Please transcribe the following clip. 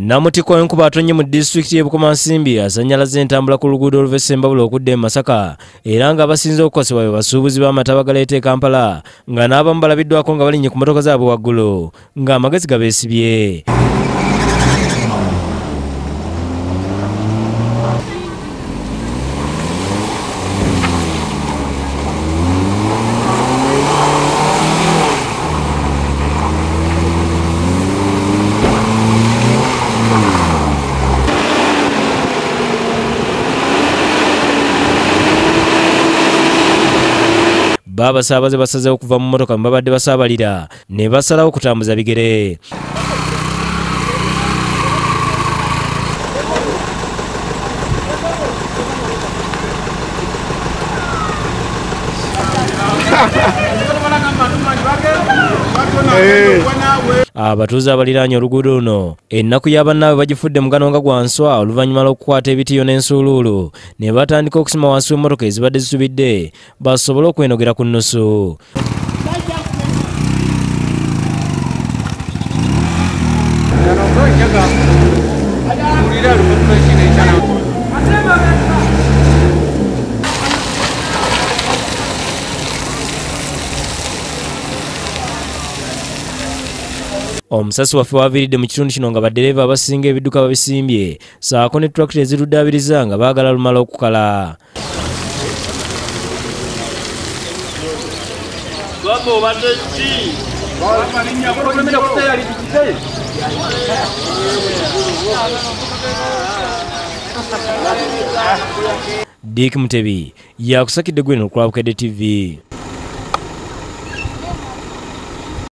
Namutiko enkuba atonye mu district y'e Bukomansimbi asanyalaza entambula ku luguudo oluva e Ssembabule okudda e Masaka era nga abasinze okukosebwa be basuubuzi b'amata bagaleeta e Kampala nga n'abamu balabiddwako nga balinnye ku mmotoka zaabwe waggulu ng'amagezi gabeesibye. Babasaabaze basazeewo okuva mu mmotoka mwe babadde basaabalira ne basalawo kutambuza bigere. Abatuuze abaliraanye oluguudo luno ennaku y'abannaabwe bagifudde mugano nga gwa nswa oluvannyuma lw'okukwata ebitiyo n'ensuuluulu ne batandika okusima wansi w'emmotoka ezibadde zisubidde basobole okwenogera ku nnusu. Omusasi waffe waviiridde mu kitundu kino nga baddereeva abasinga ebidduka babisimbye saako ne ttulakita eziruddaabiriza nga baagala lumala okukala. Dick Mutebi yakusakidde Gweno ku Lwabukedde TV.